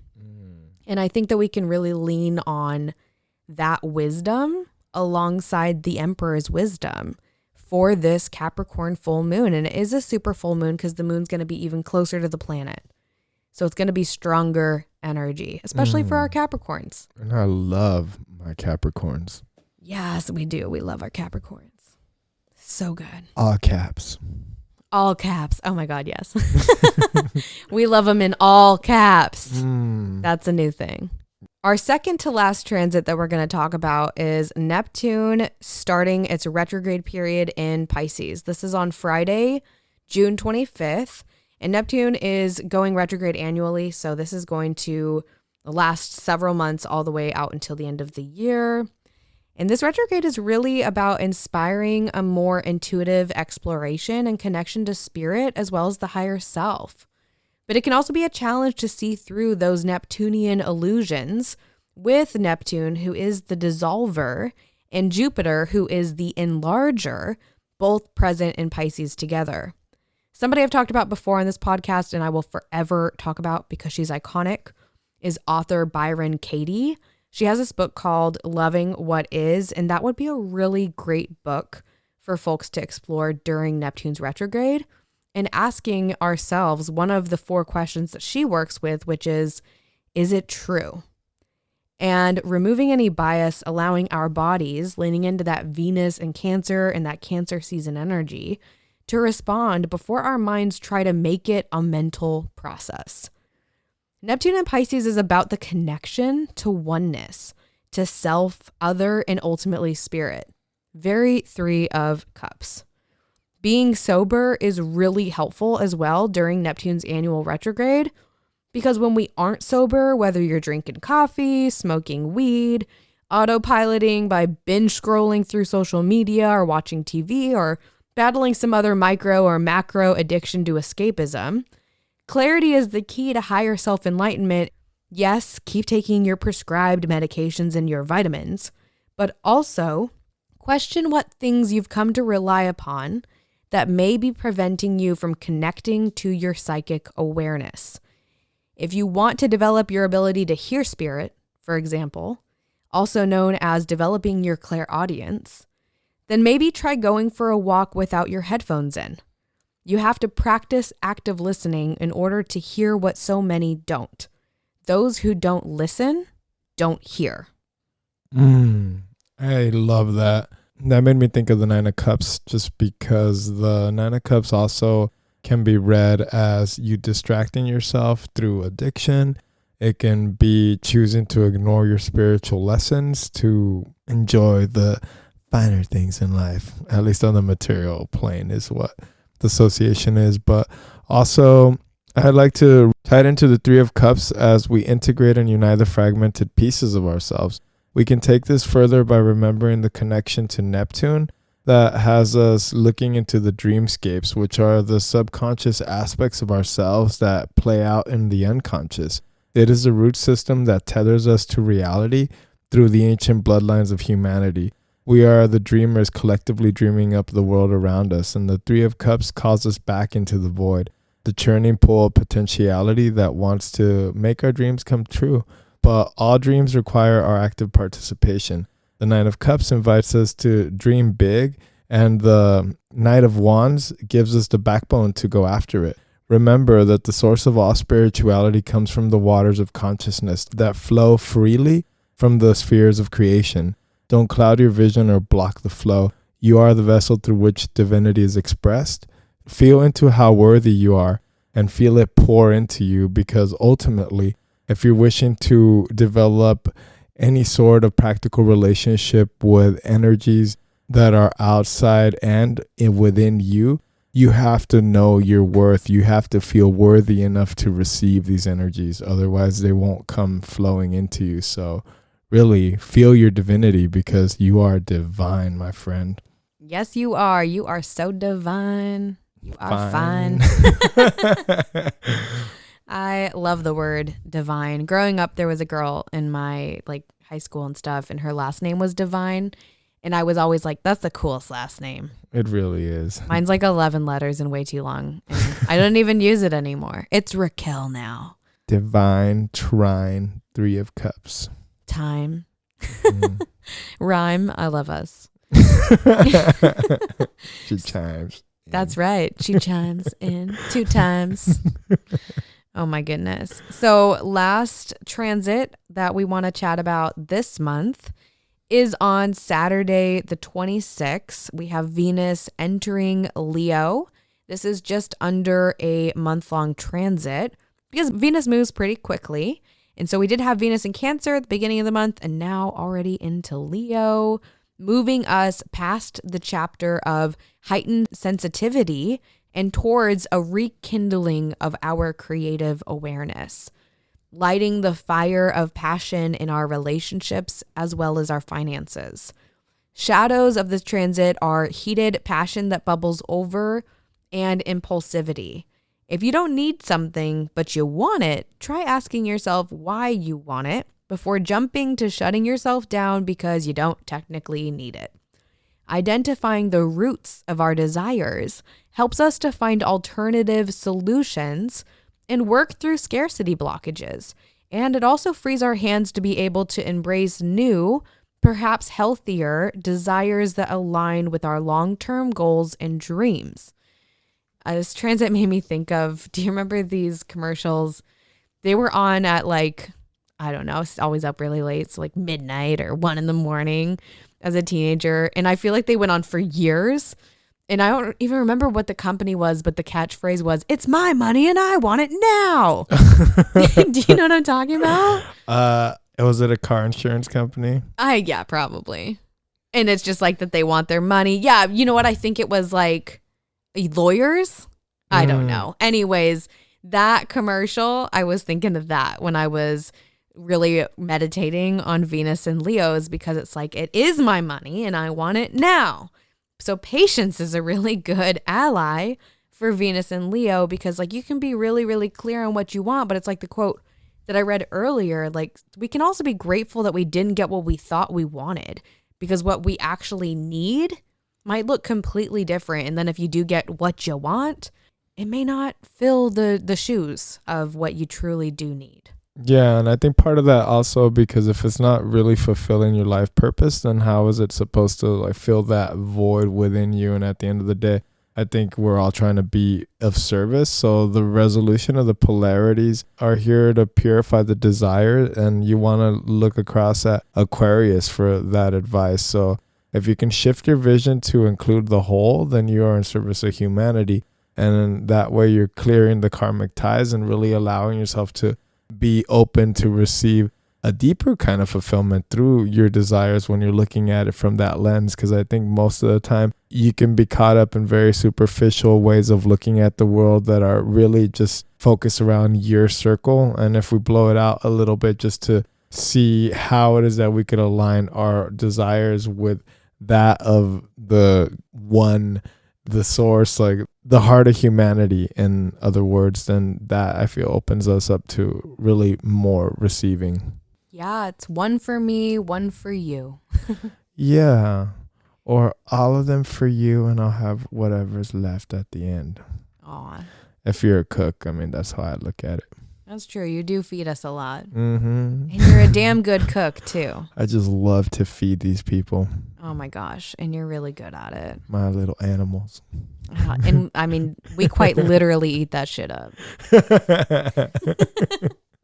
And I think that we can really lean on that wisdom alongside the Emperor's wisdom for this Capricorn full moon. And it is a super full moon because the moon's going to be even closer to the planet. So it's going to be stronger energy, especially for our Capricorns. And I love my Capricorns. Yes, we do. We love our Capricorns. So good. All caps. All caps. Oh my God, yes. We love them in all caps. That's a new thing. Our second to last transit that we're going to talk about is Neptune starting its retrograde period in Pisces. This is on Friday, June 25th. And Neptune is going retrograde annually. So this is going to last several months all the way out until the end of the year. And this retrograde is really about inspiring a more intuitive exploration and connection to spirit as well as the higher self. But it can also be a challenge to see through those Neptunian illusions with Neptune, who is the dissolver, and Jupiter, who is the enlarger, both present in Pisces together. Somebody I've talked about before on this podcast, and I will forever talk about because she's iconic, is author Byron Katie. She has this book called Loving What Is, and that would be a really great book for folks to explore during Neptune's retrograde and asking ourselves one of the 4 questions that she works with, which is it true? And removing any bias, allowing our bodies, leaning into that Venus and Cancer and that Cancer season energy to respond before our minds try to make it a mental process. Neptune in Pisces is about the connection to oneness, to self, other, and ultimately spirit. Very 3 of Cups. Being sober is really helpful as well during Neptune's annual retrograde, because when we aren't sober, whether you're drinking coffee, smoking weed, autopiloting by binge scrolling through social media or watching TV, or battling some other micro or macro addiction to escapism, clarity is the key to higher self-enlightenment. Yes, keep taking your prescribed medications and your vitamins, but also question what things you've come to rely upon that may be preventing you from connecting to your psychic awareness. If you want to develop your ability to hear spirit, for example, also known as developing your clairaudience, then maybe try going for a walk without your headphones in. You have to practice active listening in order to hear what so many don't. Those who don't listen don't hear. I love that. That made me think of the Nine of Cups, just because the Nine of Cups also can be read as you distracting yourself through addiction. It can be choosing to ignore your spiritual lessons to enjoy the finer things in life, at least on the material plane is what the association is. But also, I'd like to tie it into the Three of Cups as we integrate and unite the fragmented pieces of ourselves. We can take this further by remembering the connection to Neptune that has us looking into the dreamscapes, which are the subconscious aspects of ourselves that play out in the unconscious. It is a root system that tethers us to reality through the ancient bloodlines of humanity. We are the dreamers collectively dreaming up the world around us, and the Three of Cups calls us back into the void, the churning pool of potentiality that wants to make our dreams come true. But all dreams require our active participation. The Nine of Cups invites us to dream big, and the Knight of Wands gives us the backbone to go after it. Remember that the source of all spirituality comes from the waters of consciousness that flow freely from the spheres of creation. Don't cloud your vision or block the flow. You are the vessel through which divinity is expressed. Feel into how worthy you are and feel it pour into you, because ultimately, if you're wishing to develop any sort of practical relationship with energies that are outside and within you, you have to know your worth. You have to feel worthy enough to receive these energies. Otherwise, they won't come flowing into you. So really feel your divinity, because you are divine, my friend. Yes, you are. You are so divine. You are fine. I love the word divine. Growing up, there was a girl in my high school and stuff, and her last name was Divine. And I was always like, that's the coolest last name. It really is. Mine's 11 letters and way too long. And I don't even use it anymore. It's Raquel now. Divine, trine, Three of Cups. Time. Rhyme. I love us. She chimes. That's right. She chimes in 2 times. Oh my goodness. So last transit that we want to chat about this month is on Saturday, the 26th. We have Venus entering Leo. This is just under a month-long transit because Venus moves pretty quickly. And so we did have Venus in Cancer at the beginning of the month and now already into Leo, moving us past the chapter of heightened sensitivity and towards a rekindling of our creative awareness, lighting the fire of passion in our relationships as well as our finances. Shadows of this transit are heated passion that bubbles over and impulsivity. If you don't need something, but you want it, try asking yourself why you want it before jumping to shutting yourself down because you don't technically need it. Identifying the roots of our desires helps us to find alternative solutions and work through scarcity blockages. And it also frees our hands to be able to embrace new, perhaps healthier desires that align with our long-term goals and dreams. This transit made me think of, do you remember these commercials? They were on at I don't know, I was always up really late, so midnight or 1 a.m. as a teenager. And I feel like they went on for years. And I don't even remember what the company was, but the catchphrase was, "It's my money and I want it now." Do you know what I'm talking about? Was it a car insurance company? Yeah, probably. And it's just that they want their money. Yeah, you know what? I think it was lawyers. I don't know. Anyways, that commercial, I was thinking of that when I was really meditating on Venus and Leos, because it's it is my money and I want it now. So patience is a really good ally for Venus and Leo, because you can be really, really clear on what you want, but it's the quote that I read earlier, we can also be grateful that we didn't get what we thought we wanted, because what we actually need might look completely different. And then if you do get what you want, it may not fill the shoes of what you truly do need. Yeah, and I think part of that also, because if it's not really fulfilling your life purpose, then how is it supposed to like fill that void within you? And at the end of the day, I think we're all trying to be of service. So the resolution of the polarities are here to purify the desire, and you want to look across at Aquarius for that advice. So if you can shift your vision to include the whole, then you are in service of humanity. And that way you're clearing the karmic ties and really allowing yourself to be open to receive a deeper kind of fulfillment through your desires when you're looking at it from that lens. Because I think most of the time you can be caught up in very superficial ways of looking at the world that are really just focused around your circle. And if we blow it out a little bit just to see how it is that we could align our desires with that of the one, the source, like the heart of humanity, in other words, then that I feel opens us up to really more receiving. Yeah, it's one for me, one for you. Yeah, or all of them for you, and I'll have whatever's left at the end. Aw, If you're a cook, I mean, that's how I look at it. that's true. You do feed us a lot. Mm-hmm. And you're a damn good cook, too. I just love to feed these people. Oh, my gosh. And you're really good at it. My little animals. And, I mean, we quite literally eat that shit up.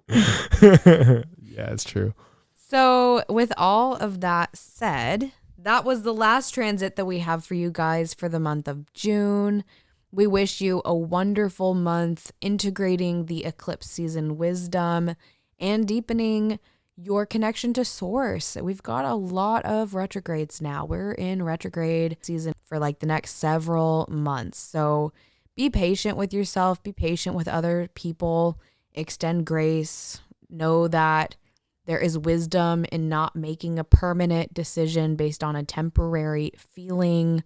Yeah, it's true. So with all of that said, that was the last transit that we have for you guys for the month of June. We wish you a wonderful month integrating the eclipse season wisdom and deepening your connection to source. We've got a lot of retrogrades now. We're in retrograde season for like the next several months. So be patient with yourself, be patient with other people, extend grace, know that there is wisdom in not making a permanent decision based on a temporary feeling.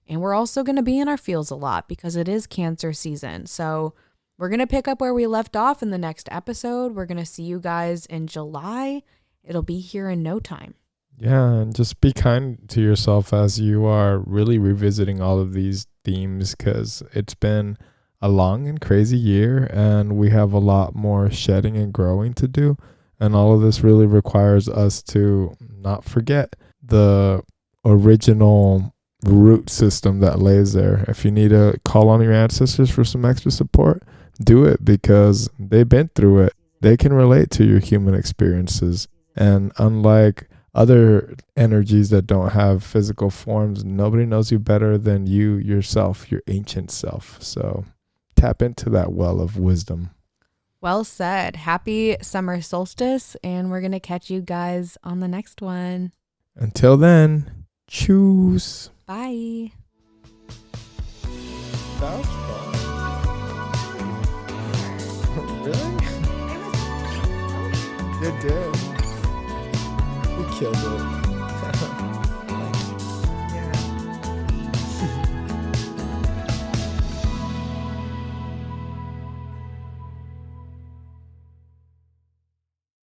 And we're also going to be in our feels a lot because it is Cancer season. So we're going to pick up where we left off in the next episode. We're going to see you guys in July. It'll be here in no time. Yeah, and just be kind to yourself as you are really revisiting all of these themes, because it's been a long and crazy year and we have a lot more shedding and growing to do. And all of this really requires us to not forget the original root system that lays there. If you need to call on your ancestors for some extra support, do it, because they've been through it. They can relate to your human experiences. And unlike other energies that don't have physical forms, nobody knows you better than you yourself, your ancient self. So tap into that well of wisdom. Well said. Happy summer solstice, and we're going to catch you guys on the next one. Until then, choose. Bye. That was fun. Really? You did. You killed it.